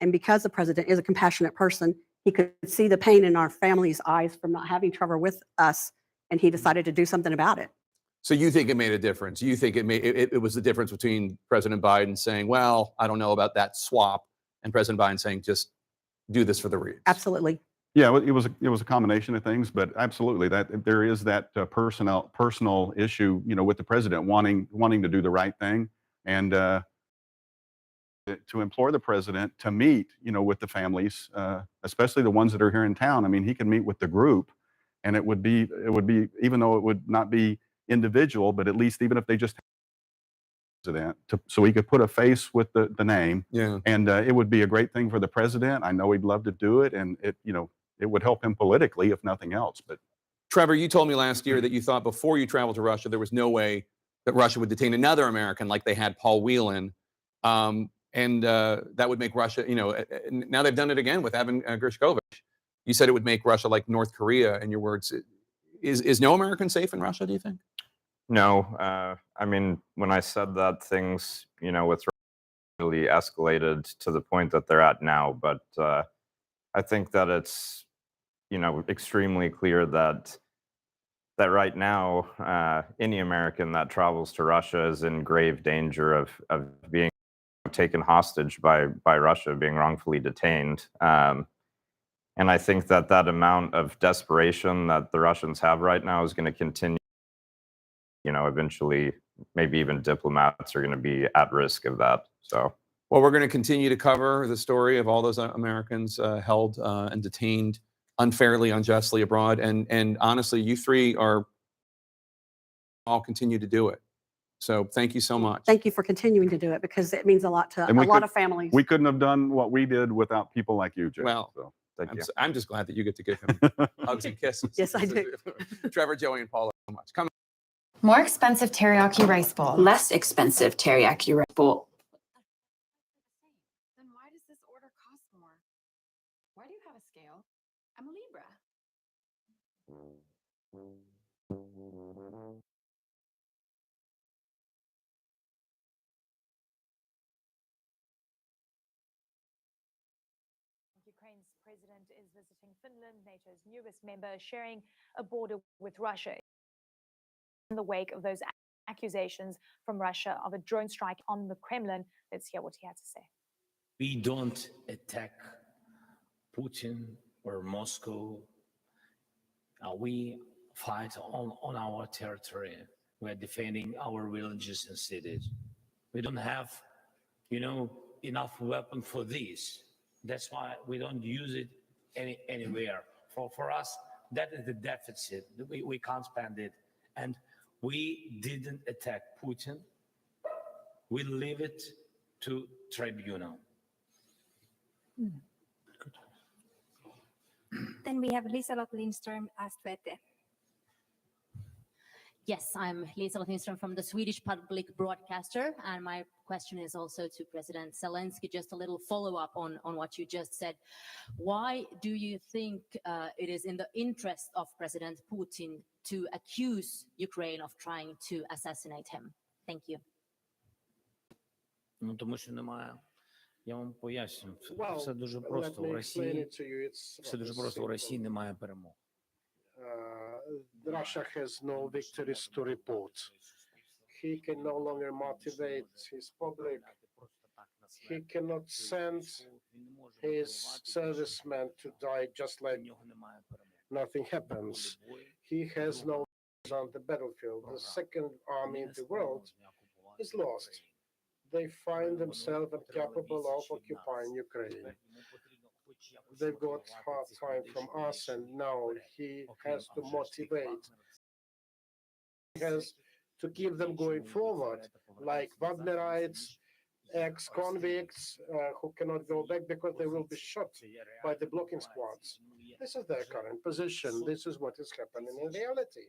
And because the president is a compassionate person, he could see the pain in our family's eyes from not having Trevor with us, and he decided to do something about it. So you think it made a difference? You think it was the difference between President Biden saying, well, I don't know about that swap, and President Biden saying, just do this for the Reeves? Absolutely. Yeah, it was a combination of things, but absolutely that there is that personal issue, with the president wanting to do the right thing, and to implore the president to meet, with the families, especially the ones that are here in town. I mean, he can meet with the group, and it would be even though it would not be individual, but at least even if they just president, so he could put a face with the name. Yeah. And it would be a great thing for the president. I know he'd love to do it, and it would help him politically, if nothing else. But Trevor, you told me last year that you thought before you traveled to Russia, there was no way that Russia would detain another American like they had Paul Whelan. And that would make Russia, now they've done it again with Evan Gershkovich. You said it would make Russia like North Korea, in your words. Is no American safe in Russia, do you think? No. I mean, when I said that, things, with really escalated to the point that they're at now. But I think that it's, extremely clear that right now, any American that travels to Russia is in grave danger of being taken hostage by Russia, being wrongfully detained. And I think that amount of desperation that the Russians have right now is going to continue. Eventually, maybe even diplomats are going to be at risk of that. So, well, we're going to continue to cover the story of all those Americans held and detained unfairly, unjustly abroad. And honestly, you three are all continue to do it. So thank you so much. Thank you for continuing to do it, because it means a lot to a lot of families. We couldn't have done what we did without people like you, Jeff. Well, so thank you. I'm just glad that you get to give him hugs and kisses. Yes, I do. Trevor, Joey, and Paula, so much. Come on. More expensive teriyaki rice bowl. Less expensive teriyaki rice bowl. Then why does this order cost more? Why do you have a scale? I'm a Libra. Ukraine's president is visiting Finland, NATO's newest member, sharing a border with Russia in the wake of those accusations from Russia of a drone strike on the Kremlin. Let's hear what he had to say. We don't attack Putin or Moscow. We fight on our territory. We're defending our villages and cities. We don't have, enough weapon for this. That's why we don't use it anywhere. For us, that is the deficit. We can't spend it. And we didn't attack Putin. We leave it to tribunal. Then we have Liselott Lindström as Svete. Yes, I'm Liselott Lindström from the Swedish Public Broadcaster, and my question is also to President Zelensky. Just a little follow-up on what you just said. Why do you think it is in the interest of President Putin to accuse Ukraine of trying to assassinate him? Thank you. Тому що немає. Я вам поясню. Все дуже просто у Росії. Все дуже просто у Росії немає перемог. Russia has no victories to report. He can no longer motivate his public. He cannot send his servicemen to die just like nothing happens. He has no on the battlefield. The second army in the world is lost. They find themselves incapable of occupying Ukraine. They've got hard time from us, and now he has to motivate. He has to keep them going forward, like Wagnerites, ex-convicts who cannot go back because they will be shot by the blocking squads. This is their current position. This is what is happening in reality.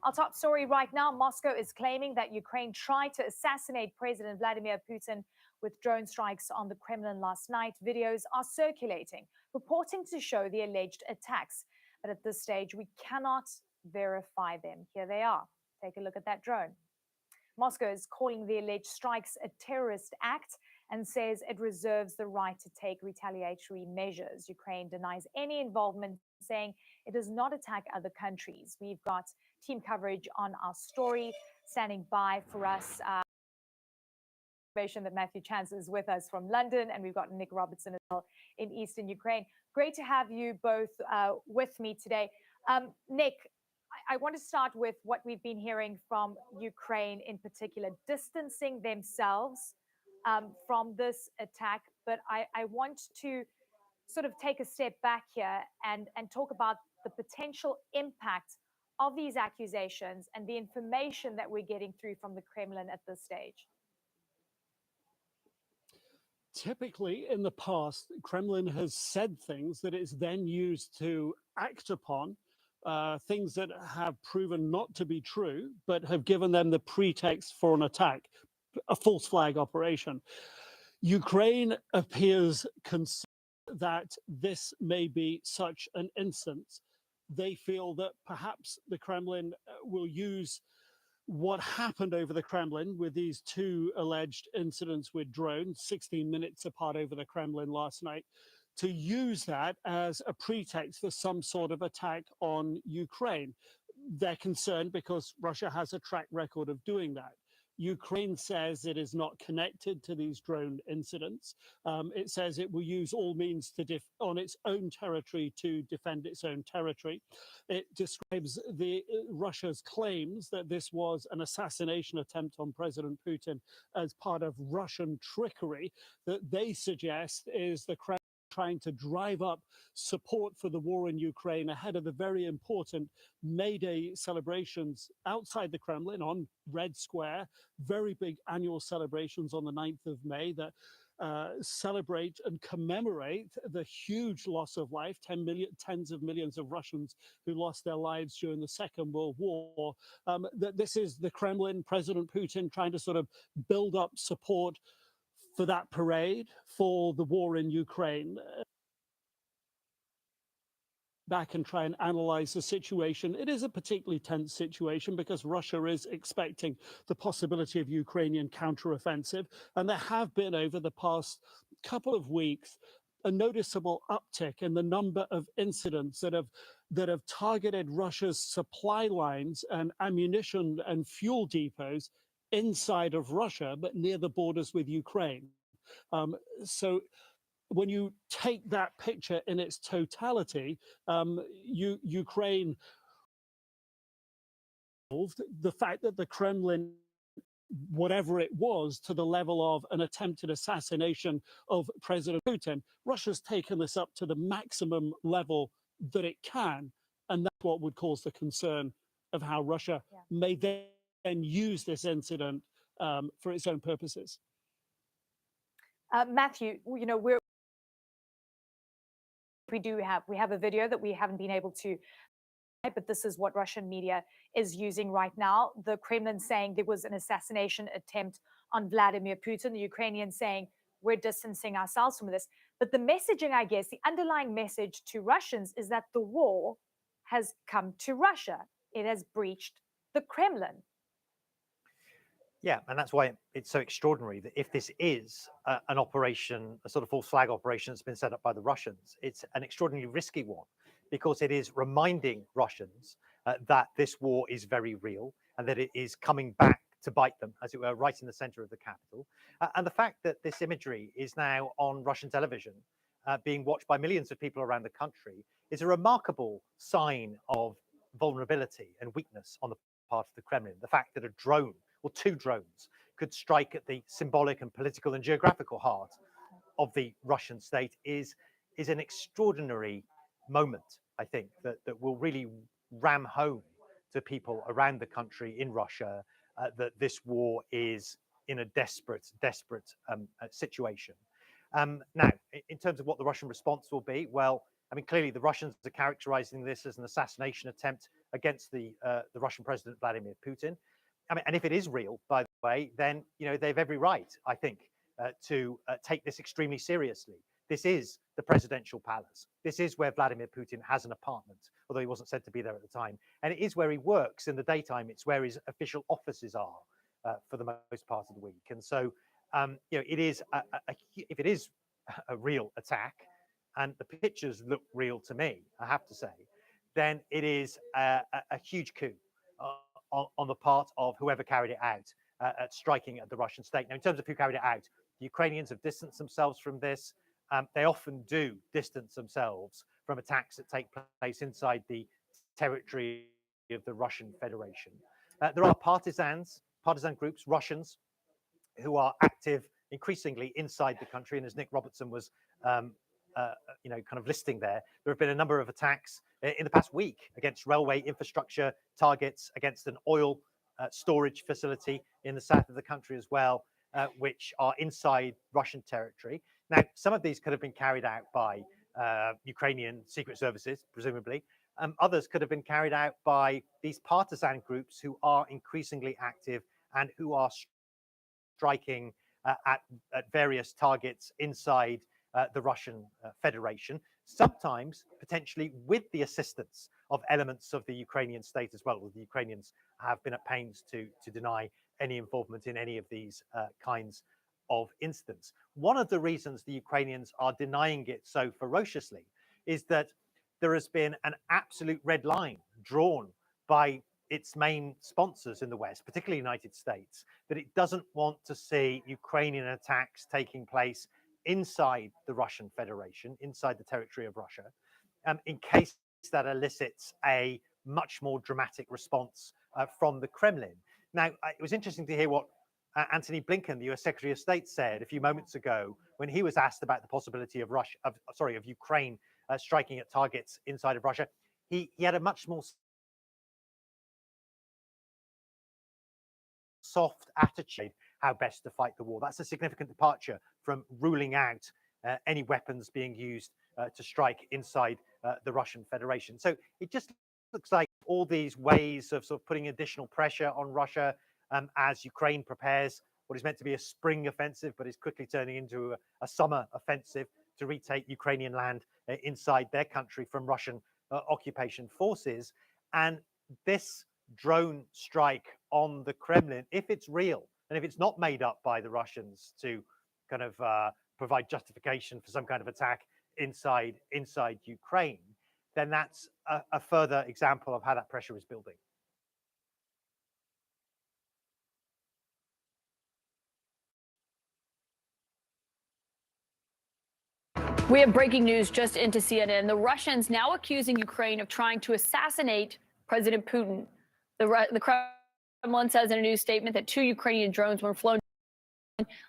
Our top story right now, Moscow is claiming that Ukraine tried to assassinate President Vladimir Putin with drone strikes on the Kremlin last night. Videos are circulating, purporting to show the alleged attacks. But at this stage, we cannot verify them. Here they are. Take a look at that drone. Moscow is calling the alleged strikes a terrorist act and says it reserves the right to take retaliatory measures. Ukraine denies any involvement, saying it does not attack other countries. We've got team coverage on our story standing by for us. Information that Matthew Chance is with us from London, and we've got Nick Robertson as well in Eastern Ukraine. Great to have you both with me today. Nick, I want to start with what we've been hearing from Ukraine in particular, distancing themselves from this attack. But I want to sort of take a step back here and talk about the potential impact of these accusations and the information that we're getting through from the Kremlin at this stage. Typically, in the past, Kremlin has said things that it's then used to act upon, things that have proven not to be true, but have given them the pretext for an attack, a false flag operation. Ukraine appears concerned that this may be such an instance. They feel that perhaps the Kremlin will use what happened over the Kremlin with these two alleged incidents with drones, 16 minutes apart over the Kremlin last night, to use that as a pretext for some sort of attack on Ukraine. They're concerned because Russia has a track record of doing that. Ukraine says it is not connected to these drone incidents. It says it will use all means to on its own territory to defend its own territory. It describes Russia's claims that this was an assassination attempt on President Putin as part of Russian trickery that they suggest is the Kremlin trying to drive up support for the war in Ukraine ahead of the very important May Day celebrations outside the Kremlin on Red Square, very big annual celebrations on the 9th of May that celebrate and commemorate the huge loss of life, tens of millions of Russians who lost their lives during the Second World War. That this is the Kremlin, President Putin, trying to sort of build up support for that parade, for the war in Ukraine. Back and try and analyze the situation. It is a particularly tense situation because Russia is expecting the possibility of Ukrainian counteroffensive. And there have been, over the past couple of weeks, a noticeable uptick in the number of incidents that have targeted Russia's supply lines and ammunition and fuel depots inside of Russia, but near the borders with Ukraine. So when you take that picture in its totality, Ukraine, the fact that the Kremlin, whatever it was, to the level of an attempted assassination of President Putin, Russia's taken this up to the maximum level that it can. And that's what would cause the concern of how Russia may then use this incident for its own purposes. Matthew, you know, we have a video that we haven't been able to, but this is what Russian media is using right now. The Kremlin saying there was an assassination attempt on Vladimir Putin, the Ukrainians saying we're distancing ourselves from this. But the messaging, I guess, the underlying message to Russians is that the war has come to Russia. It has breached the Kremlin. Yeah, and that's why it's so extraordinary that if this is an operation, a sort of false flag operation that's been set up by the Russians, it's an extraordinarily risky one because it is reminding Russians that this war is very real and that it is coming back to bite them, as it were, right in the center of the capital. And the fact that this imagery is now on Russian television, being watched by millions of people around the country, is a remarkable sign of vulnerability and weakness on the part of the Kremlin. The fact that a drone or two drones could strike at the symbolic and political and geographical heart of the Russian state is an extraordinary moment, I think, that will really ram home to people around the country in Russia that this war is in a desperate situation. Now, in terms of what the Russian response will be, well, I mean, clearly the Russians are characterizing this as an assassination attempt against the Russian president, Vladimir Putin. I mean, and if it is real, by the way, then, you know, they have every right, I think, to take this extremely seriously. This is the presidential palace. This is where Vladimir Putin has an apartment, although he wasn't said to be there at the time. And it is where he works in the daytime. It's where his official offices are for the most part of the week. And so it is if it is a real attack, and the pictures look real to me, I have to say, then it is a huge coup on the part of whoever carried it out at striking at the Russian state. Now, in terms of who carried it out, the Ukrainians have distanced themselves from this. They often do distance themselves from attacks that take place inside the territory of the Russian Federation. There are partisan groups, Russians, who are active increasingly inside the country. And as Nick Robertson was, kind of listing there have been a number of attacks in the past week against railway infrastructure targets, against an oil storage facility in the south of the country as well, which are inside Russian territory. Now, some of these could have been carried out by Ukrainian secret services, presumably. Others could have been carried out by these partisan groups who are increasingly active and who are striking at various targets inside the Russian Federation, sometimes potentially with the assistance of elements of the Ukrainian state as well. The Ukrainians have been at pains to deny any involvement in any of these kinds of incidents. One of the reasons the Ukrainians are denying it so ferociously is that there has been an absolute red line drawn by its main sponsors in the West, particularly the United States, that it doesn't want to see Ukrainian attacks taking place inside the Russian Federation, inside the territory of Russia, in case that elicits a much more dramatic response from the Kremlin. Now, it was interesting to hear what Antony Blinken, the US Secretary of State, said a few moments ago when he was asked about the possibility of Ukraine striking at targets inside of Russia. He had a much more soft attitude how best to fight the war. That's a significant departure from ruling out any weapons being used to strike inside the Russian Federation. So it just looks like all these ways of sort of putting additional pressure on Russia as Ukraine prepares what is meant to be a spring offensive, but is quickly turning into a summer offensive to retake Ukrainian land inside their country from Russian occupation forces. And this drone strike on the Kremlin, if it's real, and if it's not made up by the Russians to kind of provide justification for some kind of attack inside Ukraine, then that's a further example of how that pressure is building. We have breaking news just into CNN. The Russians now accusing Ukraine of trying to assassinate President Putin. The Kremlin says in a news statement that 2 Ukrainian drones were flown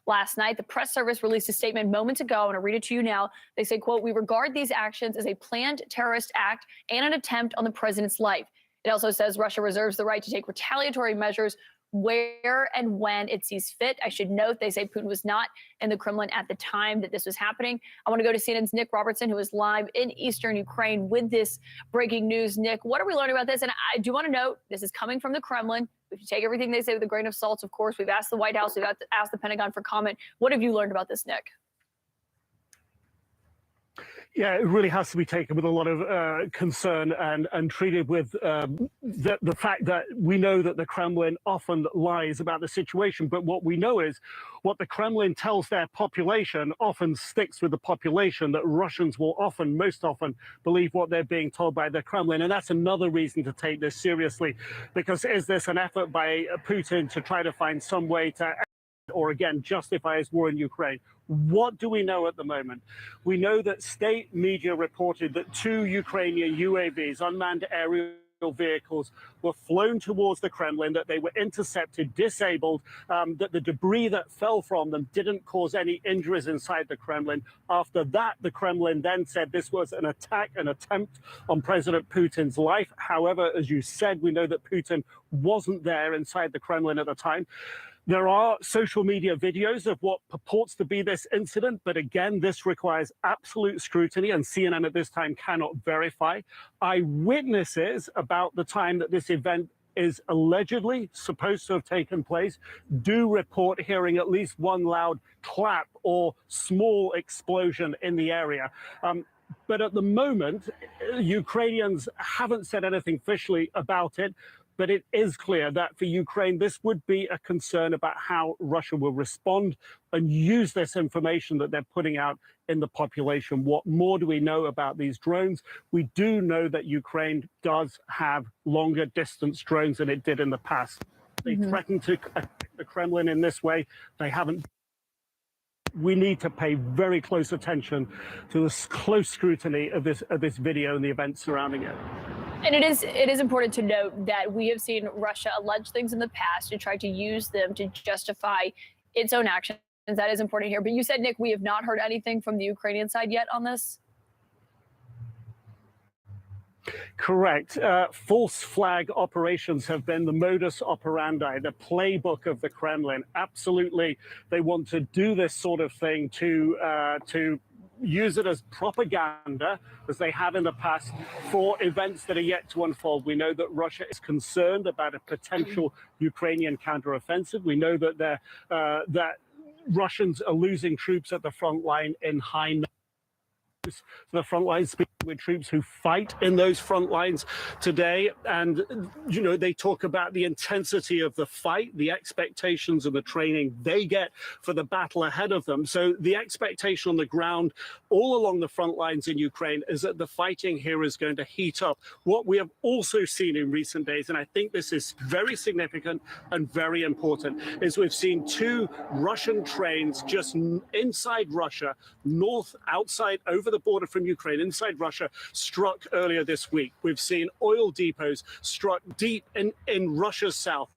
last night. The press service released a statement moments ago. I'm going to read it to you now. They say, quote, "We regard these actions as a planned terrorist act and an attempt on the president's life." It also says Russia reserves the right to take retaliatory measures where and when it sees fit. I should note, they say Putin was not in the Kremlin at the time that this was happening. I want to go to CNN's Nick Robertson, who is live in eastern Ukraine with this breaking news. Nick, what are we learning about this? And I do want to note, this is coming from the Kremlin. If you take everything they say with a grain of salt, of course, we've asked the White House, we've asked the Pentagon for comment. What have you learned about this, Nick? Yeah, it really has to be taken with a lot of concern and treated with the fact that we know that the Kremlin often lies about the situation. But what we know is what the Kremlin tells their population often sticks with the population, that Russians will most often believe what they're being told by the Kremlin. And that's another reason to take this seriously, because is this an effort by Putin to try to find some way to, or again, justify his war in Ukraine? What do we know at the moment? We know that state media reported that 2 Ukrainian UAVs, unmanned aerial vehicles, were flown towards the Kremlin, that they were intercepted, disabled, that the debris that fell from them didn't cause any injuries inside the Kremlin. After that, the Kremlin then said this was an attack, an attempt on President Putin's life. However, as you said, we know that Putin wasn't there inside the Kremlin at the time. There are social media videos of what purports to be this incident, but again, this requires absolute scrutiny, and CNN at this time cannot verify. Eyewitnesses about the time that this event is allegedly supposed to have taken place do report hearing at least one loud clap or small explosion in the area. But at the moment, Ukrainians haven't said anything officially about it. But it is clear that for Ukraine, this would be a concern about how Russia will respond and use this information that they're putting out in the population. What more do we know about these drones? We do know that Ukraine does have longer distance drones than it did in the past. They threatened to attack the Kremlin in this way. They haven't. We need to pay very close attention to the close scrutiny of this video and the events surrounding it. And it is important to note that we have seen Russia allege things in the past and try to use them to justify its own actions. That is important here. But you said, Nick, we have not heard anything from the Ukrainian side yet on this? Correct. False flag operations have been the modus operandi, the playbook of the Kremlin. Absolutely, they want to do this sort of thing to use it as propaganda, as they have in the past, for events that are yet to unfold. We know that Russia is concerned about a potential Ukrainian counteroffensive. We know that that Russians are losing troops at the front line in high numbers. The front lines, speaking with troops who fight in those front lines today, and they talk about the intensity of the fight, the expectations and the training they get for the battle ahead of them. So the expectation on the ground all along the front lines in Ukraine is that the fighting here is going to heat up. What we have also seen in recent days, and I think this is very significant and very important, is we've seen 2 Russian trains just inside Russia, outside over the border from Ukraine, inside Russia, struck earlier this week. We've seen oil depots struck deep in Russia's south,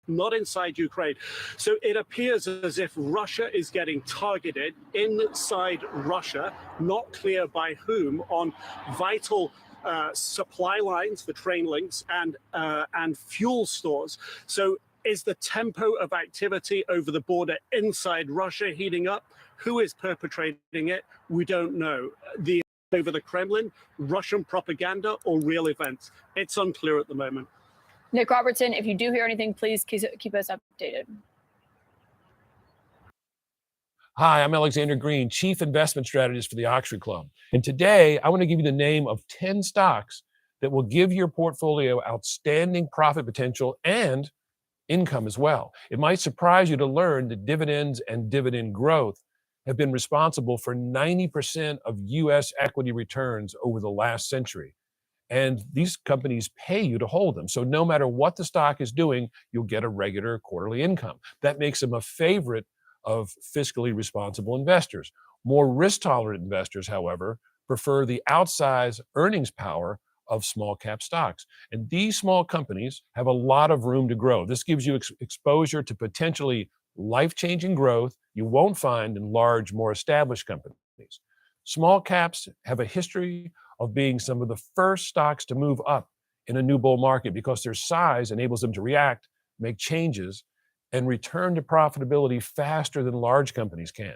not inside Ukraine. So it appears as if Russia is getting targeted inside Russia, not clear by whom, on vital supply lines for train links and fuel stores. So is the tempo of activity over the border inside Russia heating up? Who is perpetrating it? We don't know. Over the Kremlin, Russian propaganda, or real events? It's unclear at the moment. Nick Robertson, if you do hear anything, please keep us updated. Hi, I'm Alexander Green, Chief Investment Strategist for the Oxford Club. And today I want to give you the name of 10 stocks that will give your portfolio outstanding profit potential and income as well. It might surprise you to learn that dividends and dividend growth have been responsible for 90% of U.S. equity returns over the last century. And these companies pay you to hold them. So no matter what the stock is doing, you'll get a regular quarterly income. That makes them a favorite of fiscally responsible investors. More risk-tolerant investors, however, prefer the outsized earnings power of small cap stocks. And these small companies have a lot of room to grow. This gives you exposure to potentially life-changing growth you won't find in large, more established companies. Small caps have a history of being some of the first stocks to move up in a new bull market because their size enables them to react, make changes, and return to profitability faster than large companies can.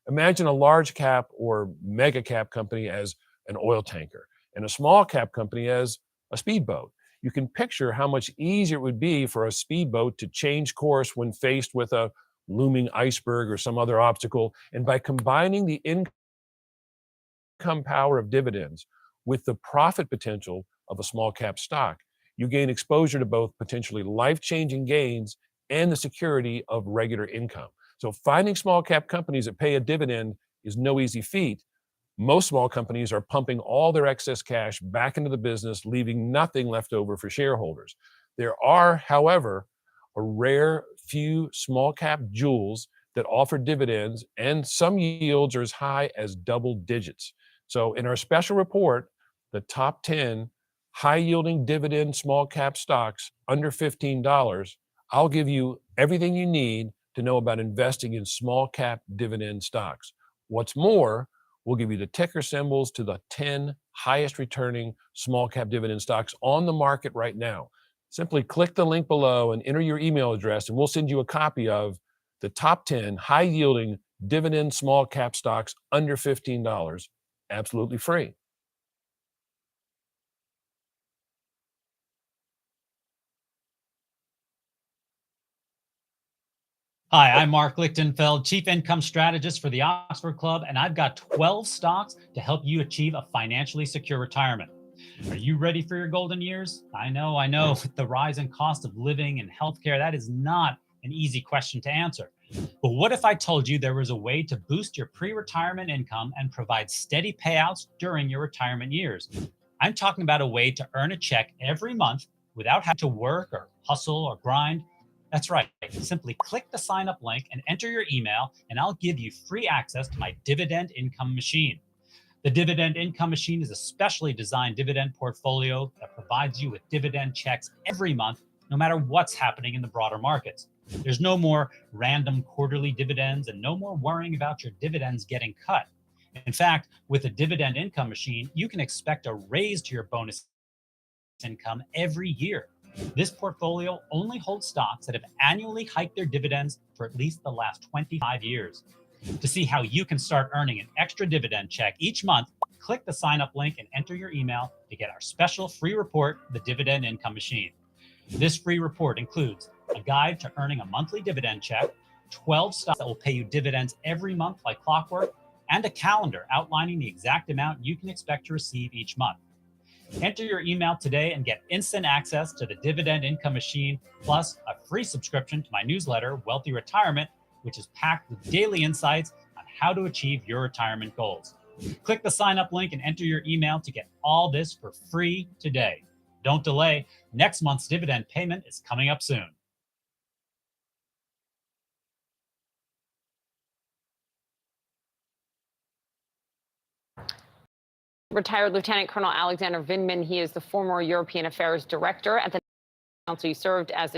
Imagine a large cap or mega cap company as an oil tanker and a small cap company as a speedboat. You can picture how much easier it would be for a speedboat to change course when faced with a looming iceberg or some other obstacle. And by combining the income power of dividends with the profit potential of a small cap stock, you gain exposure to both potentially life-changing gains and the security of regular income. So finding small cap companies that pay a dividend is no easy feat. Most small companies are pumping all their excess cash back into the business, leaving nothing left over for shareholders. There are, however, a rare few small cap jewels that offer dividends, and some yields are as high as double digits. So in our special report, the top 10 high-yielding dividend small cap stocks under $15, I'll give you everything you need to know about investing in small cap dividend stocks. What's more, we'll give you the ticker symbols to the 10 highest returning small cap dividend stocks on the market right now. Simply click the link below and enter your email address, and we'll send you a copy of the top 10 high yielding dividend small cap stocks under $15, absolutely free. Hi, I'm Mark Lichtenfeld, Chief Income Strategist for the Oxford Club, and I've got 12 stocks to help you achieve a financially secure retirement. Are you ready for your golden years? I know, with the rise in cost of living and healthcare, that is not an easy question to answer. But what if I told you there was a way to boost your pre-retirement income and provide steady payouts during your retirement years? I'm talking about a way to earn a check every month without having to work or hustle or grind. That's right. Simply click the sign up link and enter your email, and I'll give you free access to my dividend income machine. The Dividend Income Machine is a specially designed dividend portfolio that provides you with dividend checks every month, no matter what's happening in the broader markets. There's no more random quarterly dividends and no more worrying about your dividends getting cut. In fact, with a Dividend Income Machine, you can expect a raise to your bonus income every year. This portfolio only holds stocks that have annually hiked their dividends for at least the last 25 years. To see how you can start earning an extra dividend check each month, click the sign up link and enter your email to get our special free report, The Dividend Income Machine. This free report includes a guide to earning a monthly dividend check, 12 stocks that will pay you dividends every month like clockwork, and a calendar outlining the exact amount you can expect to receive each month. Enter your email today and get instant access to the Dividend Income Machine, plus a free subscription to my newsletter, Wealthy Retirement, which is packed with daily insights on how to achieve your retirement goals. Click the sign up link and enter your email to get all this for free today. Don't delay. Next month's dividend payment is coming up soon. Retired Lieutenant Colonel Alexander Vindman. He is the former European Affairs Director at the Council. He served as the